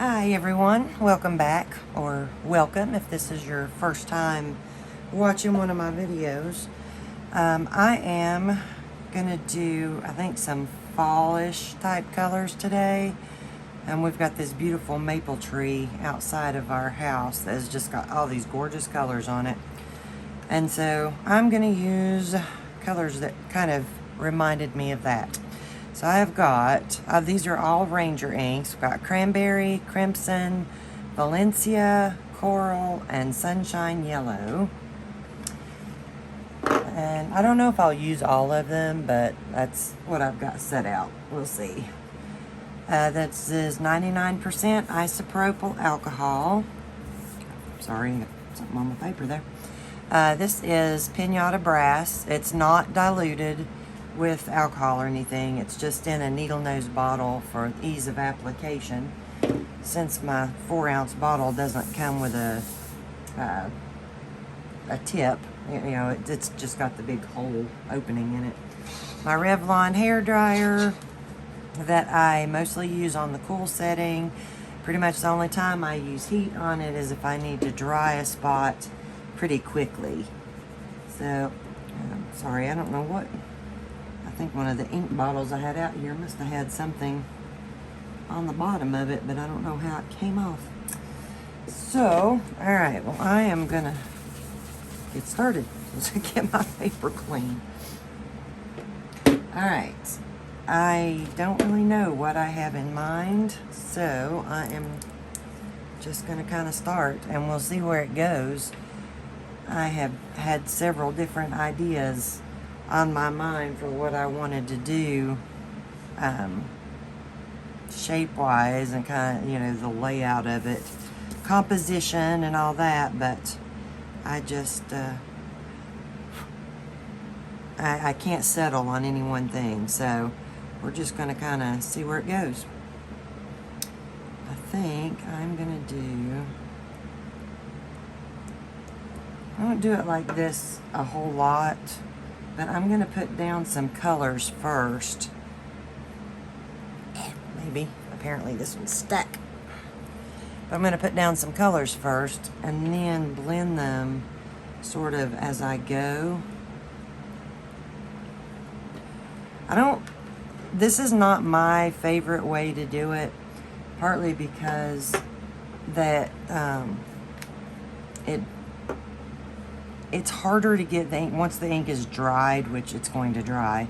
Hi everyone, welcome back, or welcome if this is your first time watching one of my videos. I am gonna do, I think, some fallish type colors today. And we've got this beautiful maple tree outside of our house that has just got all these gorgeous colors on it. And so I'm gonna use colors that kind of reminded me of that. So I've got, these are all Ranger inks. We've got Cranberry, Crimson, Valencia, Coral, and Sunshine Yellow. And I don't know if I'll use all of them, but that's what I've got set out. We'll see. This is 99% isopropyl alcohol. Sorry, something on the paper there. This is Pinata Brass. It's not diluted with alcohol or anything. It's just in a needle nose bottle for ease of application. Since my 4-ounce bottle doesn't come with a tip, you know, it's just got the big hole opening in it. My Revlon hair dryer that I mostly use on the cool setting. Pretty much the only time I use heat on it is if I need to dry a spot pretty quickly. So, sorry, I don't know what. I think one of the ink bottles I had out here must have had something on the bottom of it, but I don't know how it came off. So, alright, well, I am gonna get started to get my paper clean. Alright, I don't really know what I have in mind, so I am just gonna kind of start and we'll see where it goes. I have had several different ideas on my mind for what I wanted to do, shape-wise and kind of, you know, the layout of it, composition and all that, but I just, I can't settle on any one thing, so we're just going to kind of see where it goes. I think I'm going to do, I won't do it like this a whole lot, but I'm going to put down some colors first. Maybe. Apparently this one's stuck. But I'm going to put down some colors first and then blend them sort of as I go. This is not my favorite way to do it, partly because that it's harder to get the ink once the ink is dried, which it's going to dry.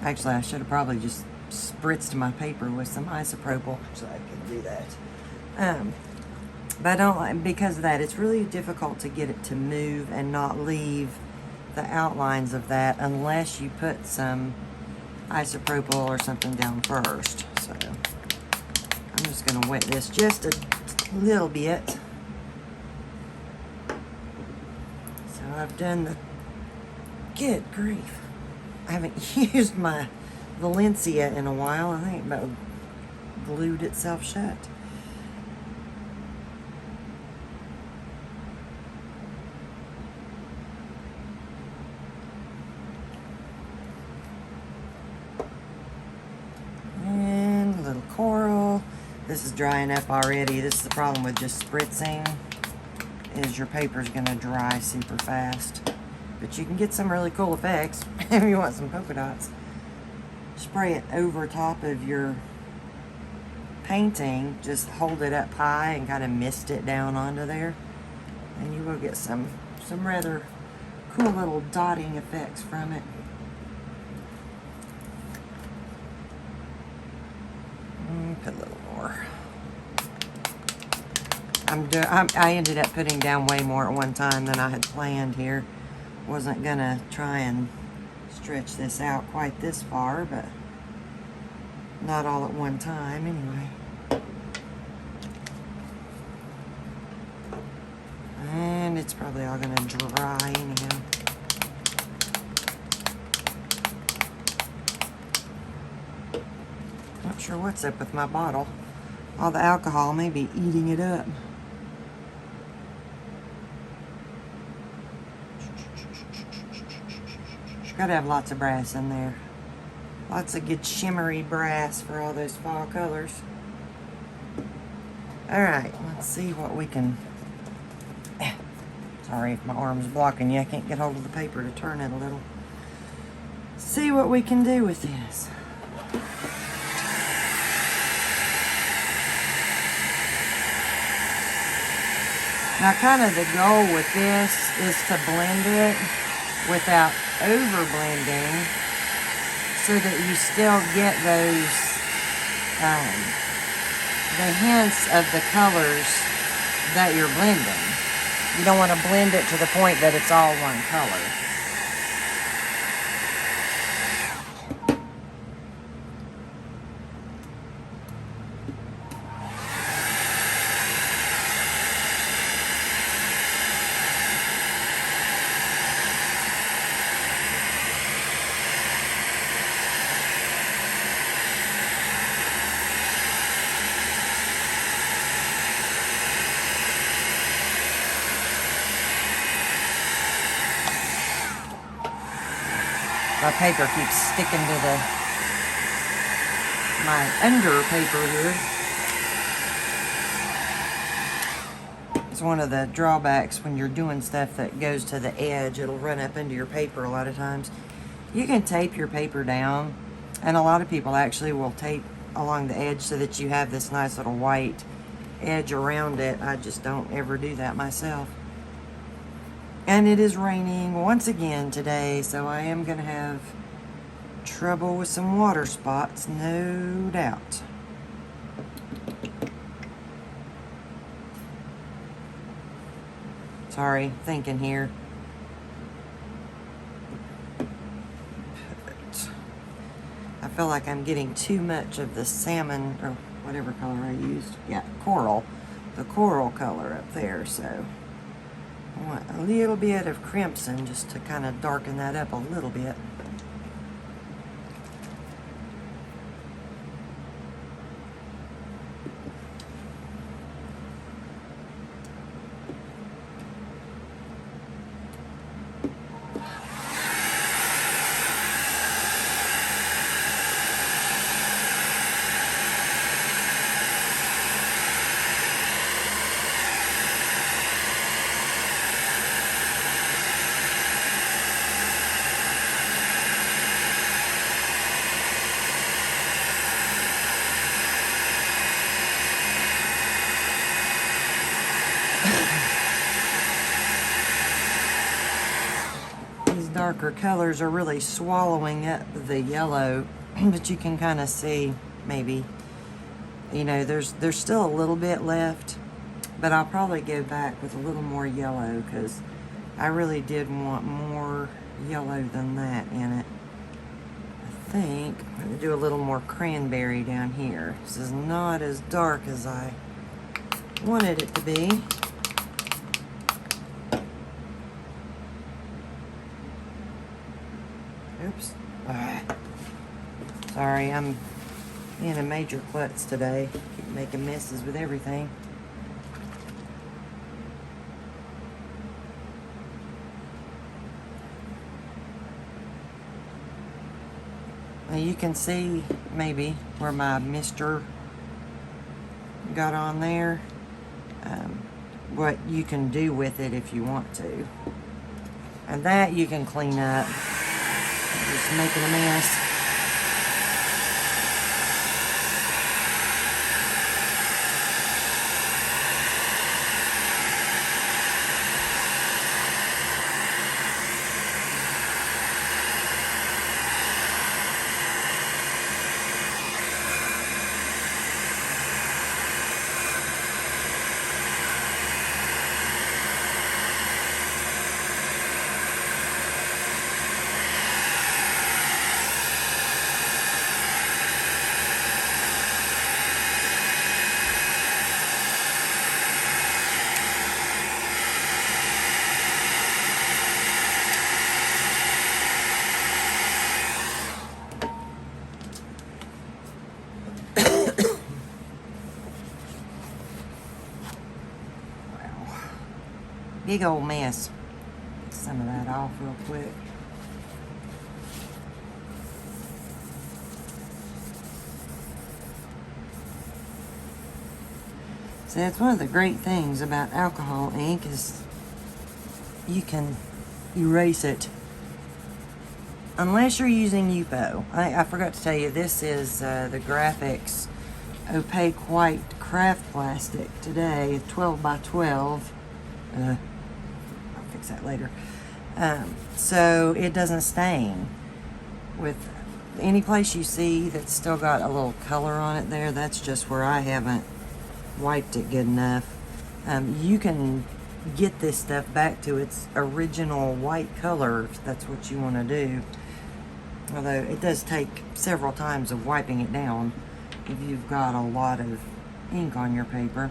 Actually, I should have probably just spritzed my paper with some isopropyl so I could do that. But I don't like, because of that, it's really difficult to get it to move and not leave the outlines of that unless you put some isopropyl or something down first. So I'm just going to wet this just a little bit. So I've done the, good grief, I haven't used my Valencia in a while. I think it about glued itself shut. And a little coral. This is drying up already. This is the problem with just spritzing, is your paper's gonna dry super fast. But you can get some really cool effects if you want some polka dots. Spray it over top of your painting. Just hold it up high and kind of mist it down onto there. And you will get some rather cool little dotting effects from it. Put a little more. I ended up putting down way more at one time than I had planned here. Wasn't gonna try and stretch this out quite this far, but not all at one time anyway. And it's probably all gonna dry anyhow. Not sure what's up with my bottle. All the alcohol may be eating it up. Gotta have lots of brass in there. Lots of good shimmery brass for all those fall colors. Alright, let's see what we can... Sorry if my arm's blocking you. I can't get hold of the paper to turn it a little. See what we can do with this. Now, kind of the goal with this is to blend it without over blending so that you still get those, the hints of the colors that you're blending. You don't want to blend it to the point that it's all one color. My paper keeps sticking to my under paper here. It's one of the drawbacks when you're doing stuff that goes to the edge. It'll run up into your paper a lot of times. You can tape your paper down, and a lot of people actually will tape along the edge so that you have this nice little white edge around it. I just don't ever do that myself. And it is raining once again today, so I am going to have trouble with some water spots, no doubt. Sorry, thinking here. I feel like I'm getting too much of the salmon, or whatever color I used. Yeah, coral. The coral color up there, so... I want a little bit of crimson just to kind of darken that up a little bit. Darker colors are really swallowing up the yellow, but you can kind of see maybe, you know, there's still a little bit left, but I'll probably go back with a little more yellow because I really did want more yellow than that in it. I think I'm going to do a little more cranberry down here. This is not as dark as I wanted it to be. Oops. Sorry, I'm in a major klutz today. Keep making messes with everything. Now you can see maybe where my mister got on there. What you can do with it if you want to. And that you can clean up. Just making a mess. Big old mess. Get some of that off real quick. So that's one of the great things about alcohol ink is you can erase it. Unless you're using Yupo. I forgot to tell you, this is the Graphics Opaque White Craft Plastic today, 12 by 12. I'll fix that later. So it doesn't stain. With any place you see that's still got a little color on it there, that's just where I haven't wiped it good enough. You can get this stuff back to its original white color if that's what you want to do. Although it does take several times of wiping it down if you've got a lot of ink on your paper.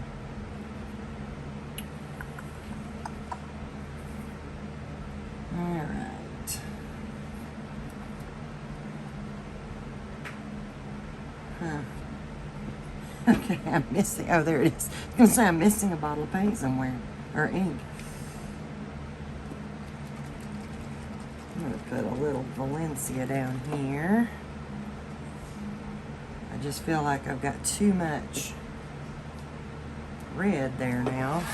Alright. Okay, I'm missing, oh there it is. I was going to say I'm missing a bottle of paint somewhere, or ink. I'm going to put a little Valencia down here. I just feel like I've got too much red there now.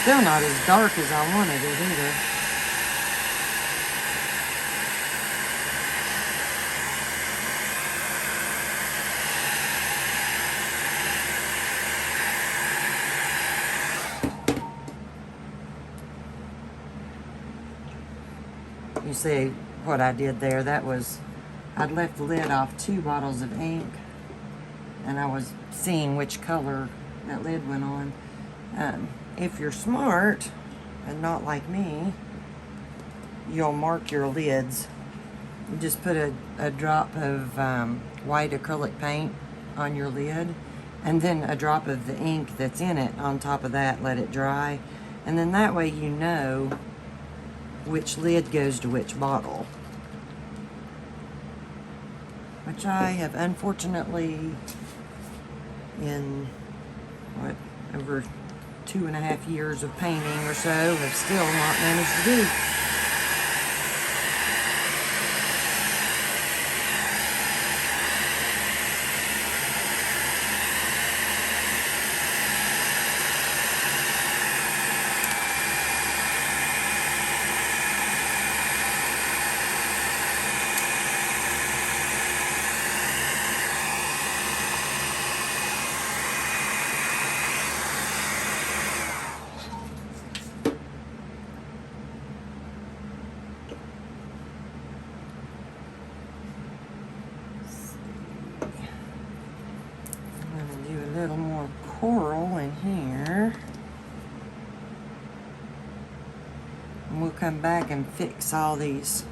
Still not as dark as I wanted it either. You see what I did there? That was, I'd left the lid off 2 bottles of ink, and I was seeing which color that lid went on. If you're smart and not like me, you'll mark your lids. You just put a drop of white acrylic paint on your lid, and then a drop of the ink that's in it on top of that. Let it dry, and then that way you know which lid goes to which bottle. Which I have unfortunately, in what, over 2.5 years of painting or so, have still not managed to do. A little more coral in here, and we'll come back and fix all these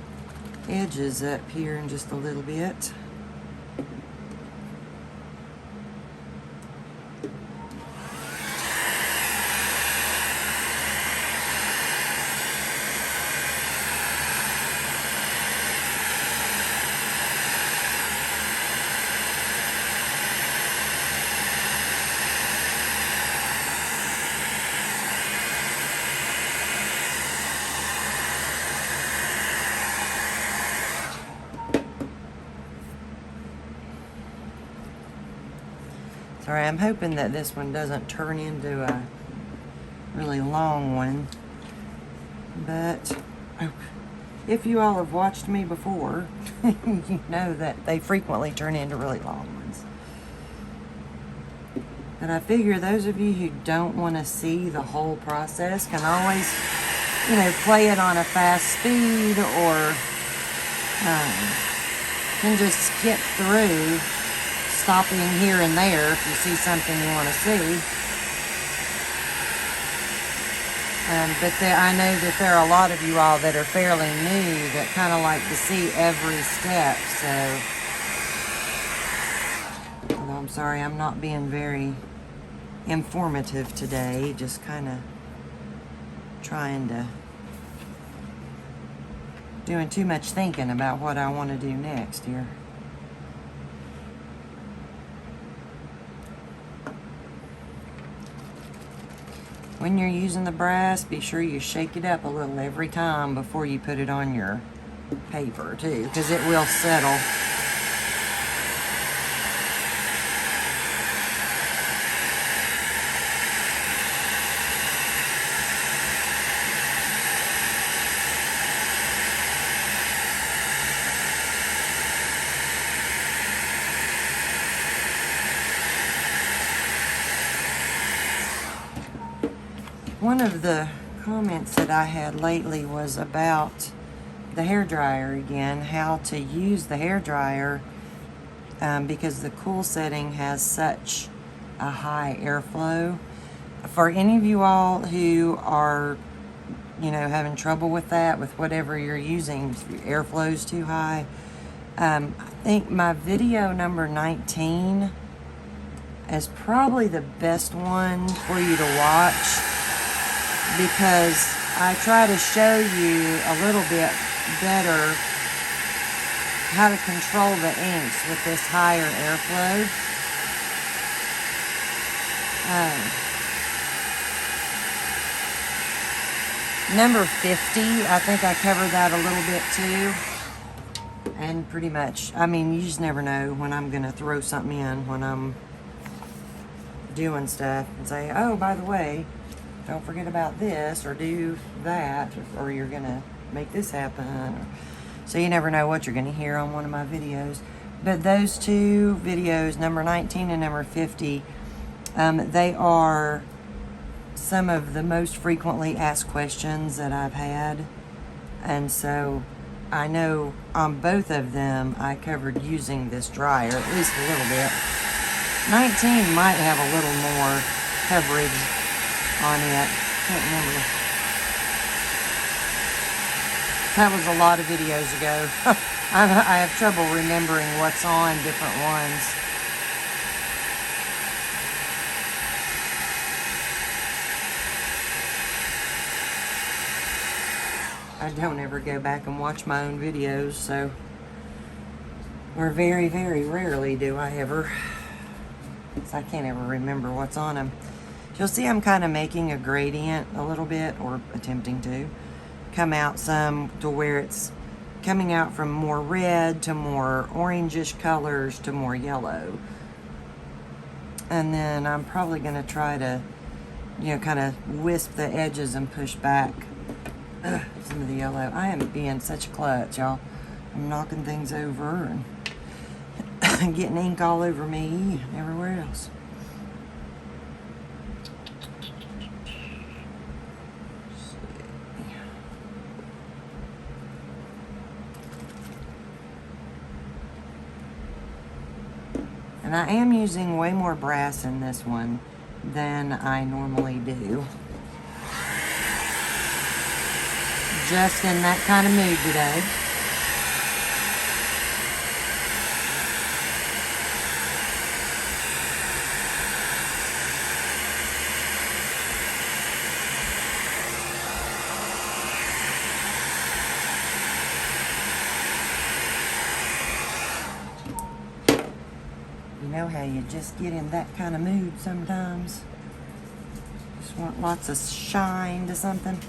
edges up here in just a little bit. Sorry, I'm hoping that this one doesn't turn into a really long one. But if you all have watched me before, you know that they frequently turn into really long ones. But I figure those of you who don't want to see the whole process can always, you know, play it on a fast speed, or can just skip through, stopping here and there if you see something you want to see. But I know that there are a lot of you all that are fairly new that kind of like to see every step. So, although I'm sorry I'm not being very informative today, just kind of trying to, doing too much thinking about what I want to do next here. When you're using the brass, be sure you shake it up a little every time before you put it on your paper too, because it will settle. one of the comments that I had lately was about the hairdryer again, how to use the hairdryer because the cool setting has such a high airflow. For any of you all who are, you know, having trouble with that, with whatever you're using, if your airflow's too high, I think my video number 19 is probably the best one for you to watch, because I try to show you a little bit better how to control the inks with this higher airflow. Number 50, I think I covered that a little bit too. And pretty much, I mean, you just never know when I'm going to throw something in when I'm doing stuff and say, oh, by the way, don't forget about this, or do that, or you're going to make this happen. So you never know what you're going to hear on one of my videos. But those two videos, number 19 and number 50, they are some of the most frequently asked questions that I've had. And so I know on both of them I covered using this dryer, at least a little bit. 19 might have a little more coverage on it. Can't remember. That was a lot of videos ago. I have trouble remembering what's on different ones. I don't ever go back and watch my own videos, so, or very, very rarely do I ever, because I can't ever remember what's on them. You'll see I'm kind of making a gradient a little bit, or attempting to come out some to where it's coming out from more red to more orangish colors to more yellow. And then I'm probably going to try to, you know, kind of wisp the edges and push back some of the yellow. I am being such a klutz, y'all. I'm knocking things over and getting ink all over me and everywhere else. And I am using way more brass in this one than I normally do. Just in that kind of mood today. You know how you just get in that kind of mood sometimes? Just want lots of shine to something.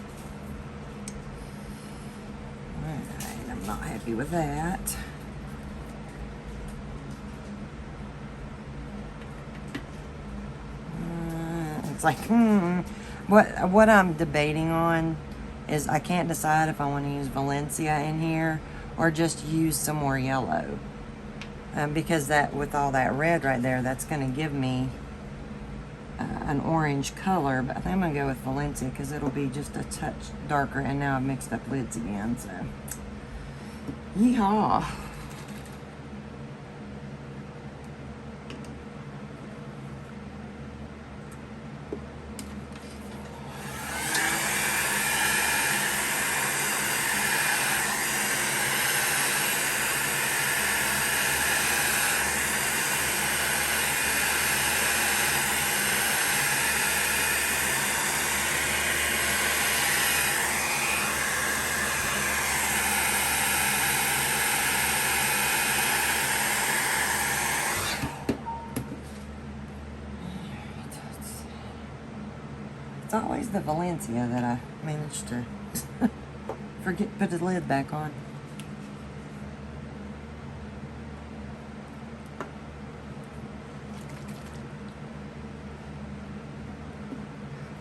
Alright, I'm not happy with that. It's like, what I'm debating on is I can't decide if I want to use Valencia in here or just use some more yellow. Because that, with all that red right there, that's going to give me an orange color. But I think I'm going to go with Valencia because it'll be just a touch darker. And now I've mixed up lids again, so yeehaw. It's always the Valencia that I managed to put the lid back on.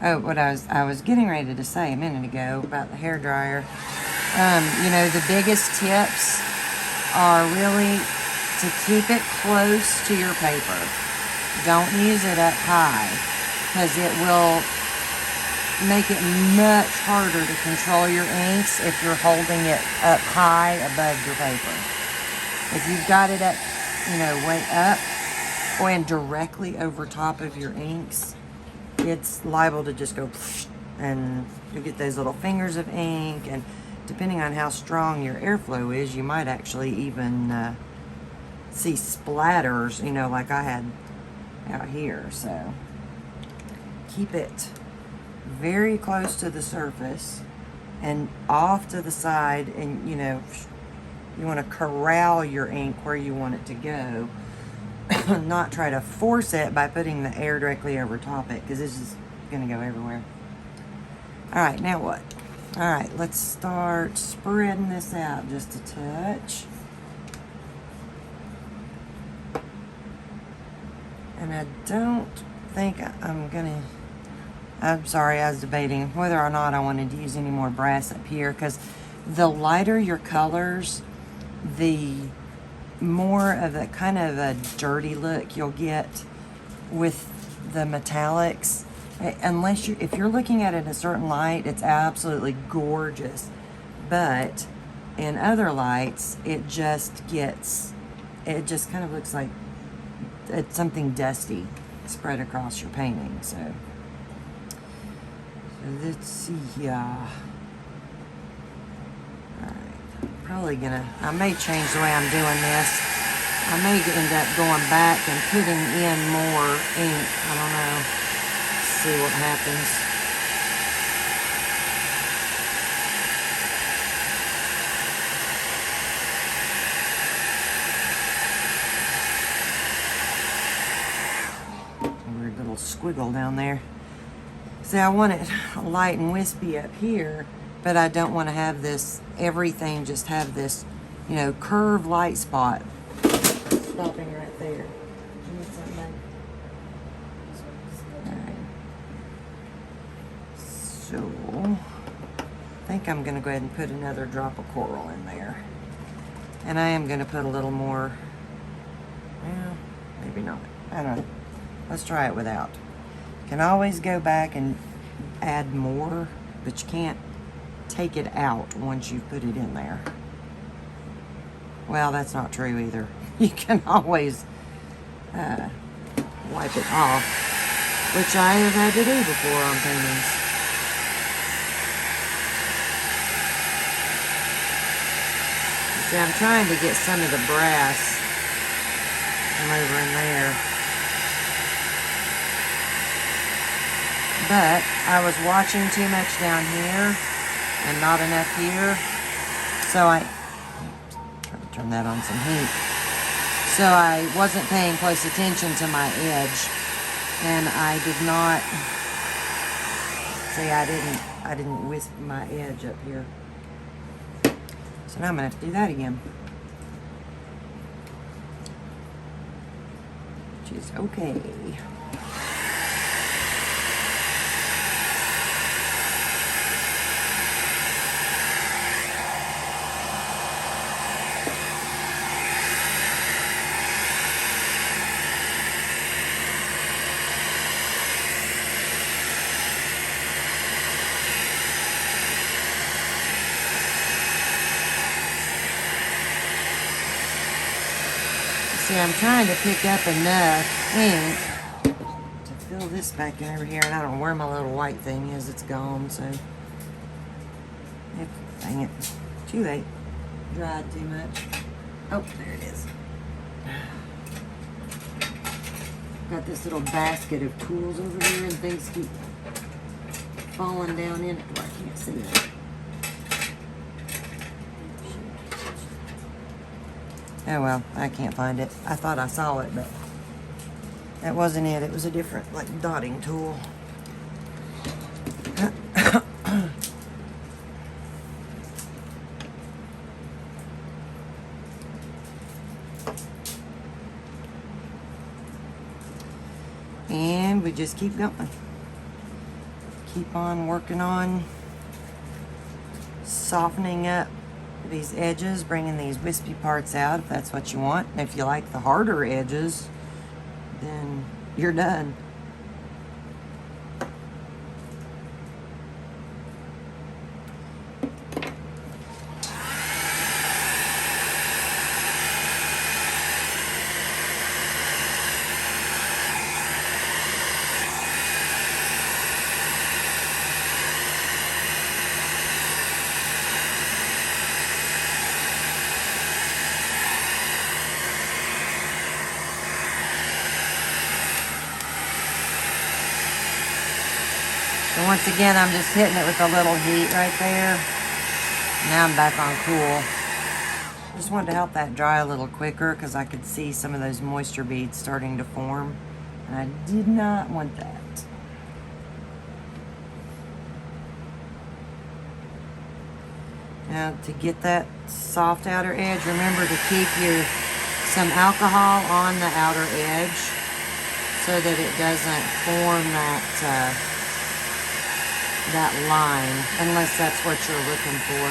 Oh, what I was getting ready to say a minute ago about the hairdryer. You know, the biggest tips are really to keep it close to your paper. Don't use it up high, because it will make it much harder to control your inks if you're holding it up high above your paper. If you've got it up, you know, way up, going directly over top of your inks, it's liable to just go and you get those little fingers of ink, and depending on how strong your airflow is, you might actually even see splatters, you know, like I had out here. So keep it very close to the surface and off to the side, and you know, you want to corral your ink where you want it to go. Not try to force it by putting the air directly over top it, because this is going to go everywhere. Alright, now what? Alright, let's start spreading this out just a touch. And I don't think I'm sorry, I was debating whether or not I wanted to use any more brass up here, because the lighter your colors, the more of a kind of a dirty look you'll get with the metallics. Unless if you're looking at it in a certain light, it's absolutely gorgeous, but in other lights it just kind of looks like it's something dusty spread across your painting. So let's see here. I may change the way I'm doing this. I may end up going back and putting in more ink. I don't know. See what happens. Weird little squiggle down there. See, I want it light and wispy up here, but I don't want to have this, everything just have this, you know, curved light spot stopping right there. Alright. So, I think I'm going to go ahead and put another drop of coral in there. And I am going to put a little more, well, maybe not. I don't know. Let's try it without. You can always go back and add more, but you can't take it out once you put it in there. Well, that's not true either. You can always wipe it off, which I have had to do before on paintings. See, I'm trying to get some of the brass from over in there. But I was watching too much down here and not enough here. So I'm trying to turn that on some heat. So I wasn't paying close attention to my edge. And I did not, see, I didn't wisp my edge up here. So now I'm gonna have to do that again. Which is okay. See, I'm trying to pick up enough ink to fill this back in over here, and I don't know where my little white thing is. It's gone, so dang it. Too late. Dried too much. Oh, there it is. Got this little basket of tools over here, and things keep falling down in it where I can't see it. Oh well, I can't find it. I thought I saw it, but that wasn't it. It was a different, like, dotting tool. And we just keep going. Keep on working on softening up these edges, bringing these wispy parts out if that's what you want. And if you like the harder edges, then you're done. once again, I'm just hitting it with a little heat right there. Now I'm back on cool. Just wanted to help that dry a little quicker because I could see some of those moisture beads starting to form. And I did not want that. Now to get that soft outer edge, remember to keep some alcohol on the outer edge so that it doesn't form that line, unless that's what you're looking for.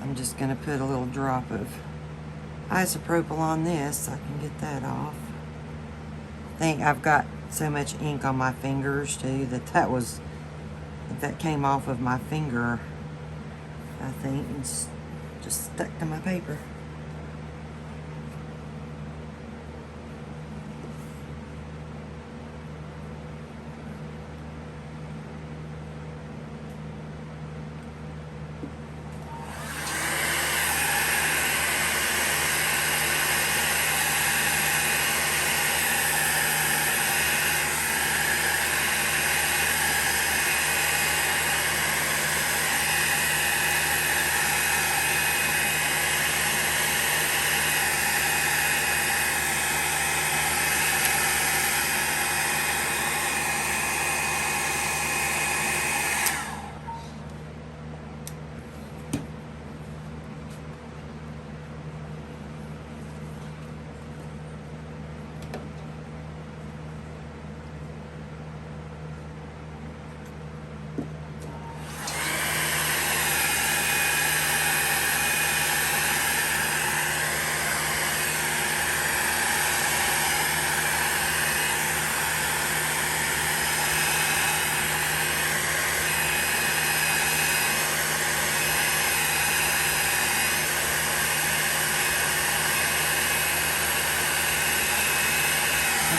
I'm just going to put a little drop of isopropyl on this so I can get that off. I think I've got so much ink on my fingers too that came off of my finger, I think, and just stuck to my paper.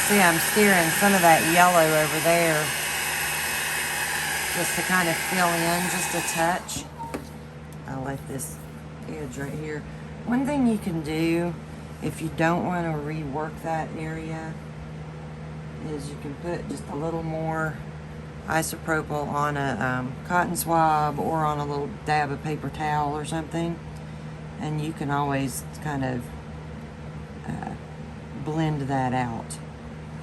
See, I'm steering some of that yellow over there just to kind of fill in just a touch. I like this edge right here. One thing you can do if you don't want to rework that area is you can put just a little more isopropyl on a cotton swab or on a little dab of paper towel or something, and you can always kind of blend that out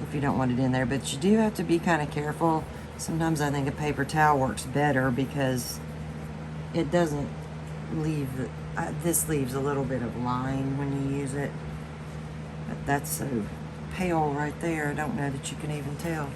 if you don't want it in there. But you do have to be kind of careful. Sometimes I think a paper towel works better because it doesn't leave this leaves a little bit of line when you use it. But that's so pale right there, I don't know that you can even tell.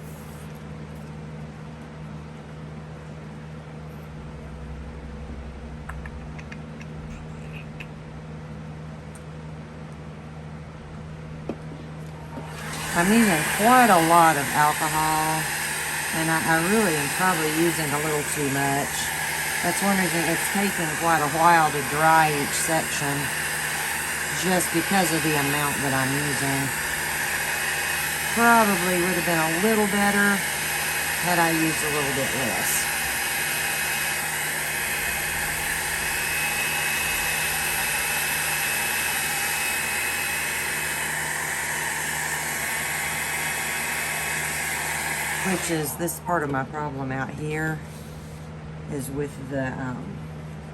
I'm using quite a lot of alcohol, and I really am probably using a little too much. That's one reason it's taking quite a while to dry each section, just because of the amount that I'm using. Probably would have been a little better had I used a little bit less. Which is this part of my problem out here is with the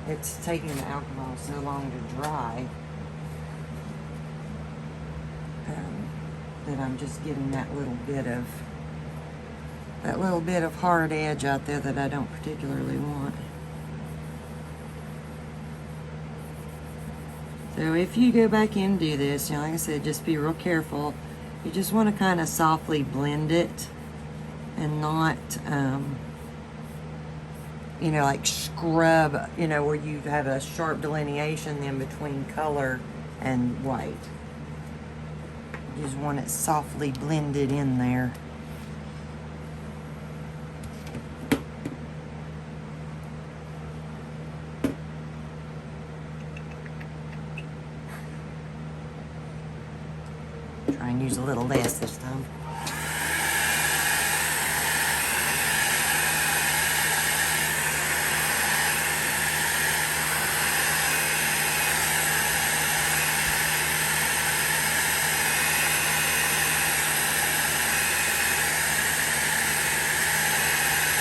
it's taking the alcohol so long to dry that I'm just getting that little bit of hard edge out there that I don't particularly want. So if you go back in and do this, you know, like I said, just be real careful. You just want to kind of softly blend it and not, you know, like scrub, you know, where you have a sharp delineation then between color and white. You just want it softly blended in there. Try and use a little less this time.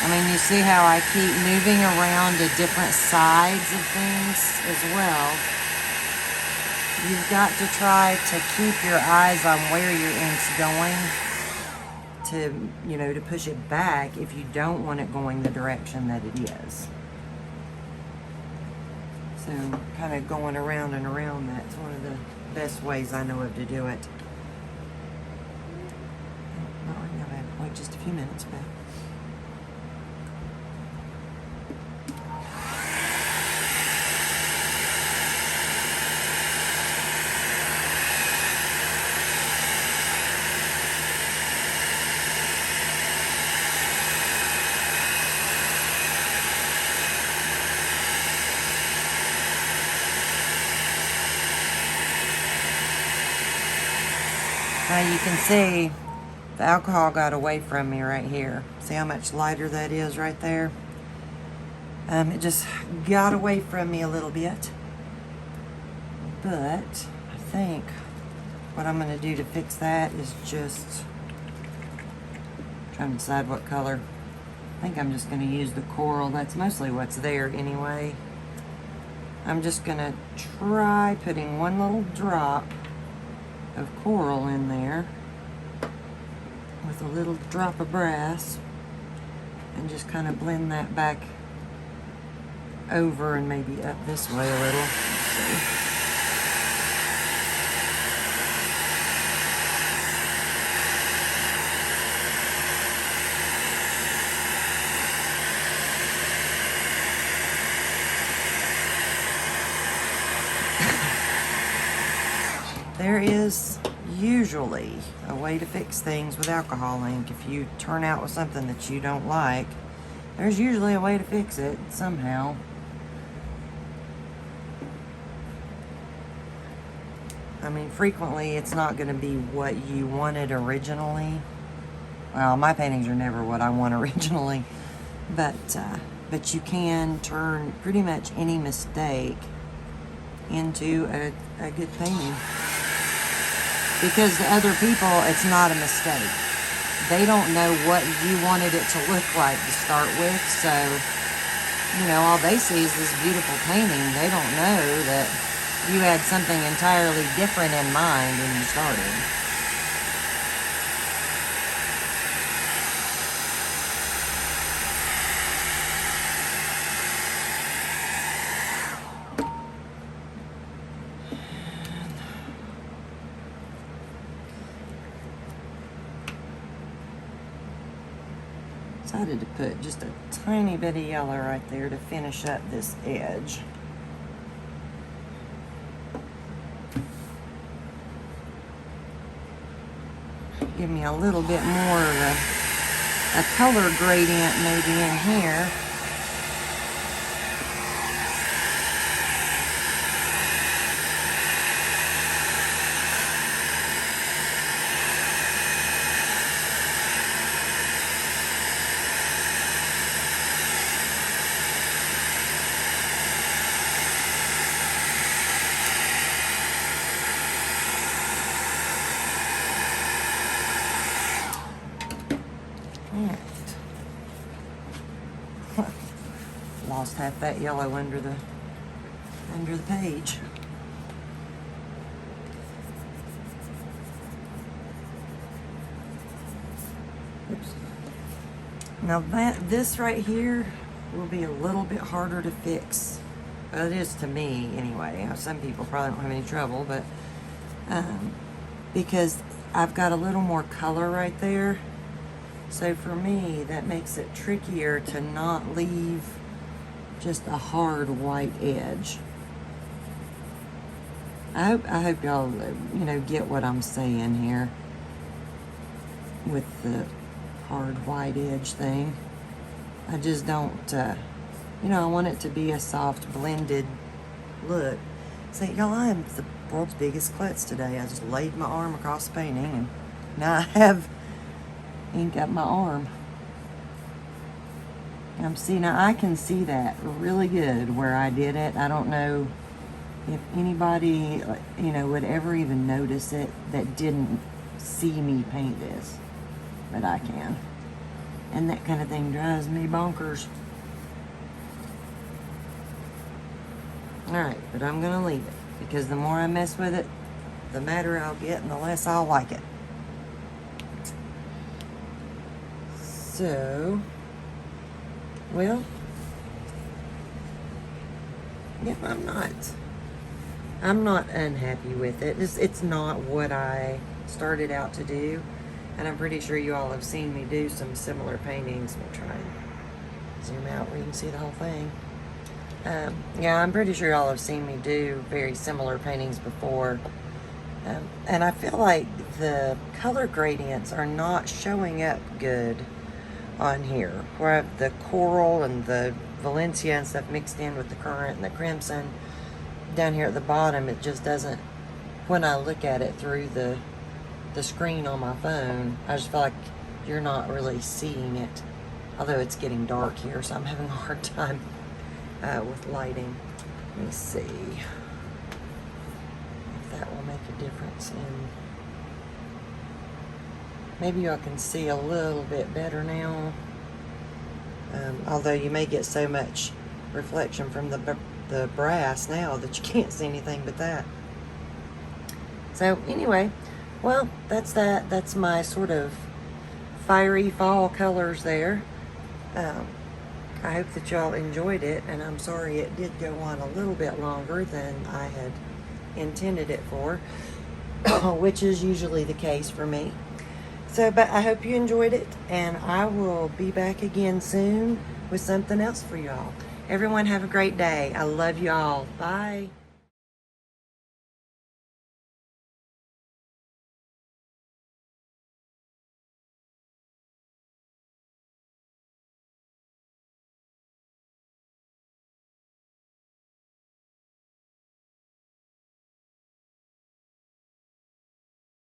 I mean, you see how I keep moving around to different sides of things as well. You've got to try to keep your eyes on where your ink's going to, you know, to push it back if you don't want it going the direction that it is. So kind of going around and around, that's one of the best ways I know of to do it. Not right now, babe. Wait just a few minutes, babe. Now you can see the alcohol got away from me right here. See how much lighter that is right there? It just got away from me a little bit. But I think what I'm going to do to fix that is just trying to decide what color. I think I'm just going to use the coral. That's mostly what's there anyway. I'm just going to try putting one little drop of coral in there with a little drop of brass and just kind of blend that back over and maybe up this way a little. Let's see. There is usually a way to fix things with alcohol ink. If you turn out with something that you don't like, there's usually a way to fix it somehow. I mean, frequently it's not going to be what you wanted originally. Well, my paintings are never what I want originally, but you can turn pretty much any mistake into a good painting. Because to other people, it's not a mistake. They don't know what you wanted it to look like to start with, so, you know, all they see is this beautiful painting. They don't know that you had something entirely different in mind when you started. Decided to put just a tiny bit of yellow right there to finish up this edge. Give me a little bit more of a color gradient maybe in here. Lost half that yellow under the page. Oops. Now this right here will be a little bit harder to fix. Well, it is to me anyway. Some people probably don't have any trouble, but because I've got a little more color right there. So for me, that makes it trickier to not leave just a hard white edge. I hope y'all, you know, get what I'm saying here with the hard white edge thing. I just don't, you know, I want it to be a soft blended look. See, y'all, I am the world's biggest klutz today. I just laid my arm across the painting and now I have ink up my arm. See, now I can see that really good where I did it. I don't know if anybody, you know, would ever even notice it that didn't see me paint this, but I can. And that kind of thing drives me bonkers. Alright, but I'm going to leave it. Because the more I mess with it, the madder I'll get and the less I'll like it. So, well, yeah, I'm not unhappy with it. It's not what I started out to do. And I'm pretty sure you all have seen me do some similar paintings. We'll try and zoom out where you can see the whole thing. Yeah, I'm pretty sure y'all have seen me do very similar paintings before. And I feel like the color gradients are not showing up good on here. Where the coral and the Valencia and stuff mixed in with the currant and the crimson. Down here at the bottom, it just doesn't, when I look at it through the screen on my phone, I just feel like you're not really seeing it. Although it's getting dark here, so I'm having a hard time with lighting. Let me see if that will make a difference in, maybe y'all can see a little bit better now. Although you may get so much reflection from the brass now that you can't see anything but that. So anyway, well, that's that. That's my sort of fiery fall colors there. I hope that y'all enjoyed it, and I'm sorry it did go on a little bit longer than I had intended it for, which is usually the case for me. So, but I hope you enjoyed it, and I will be back again soon with something else for y'all. Everyone have a great day. I love y'all. Bye.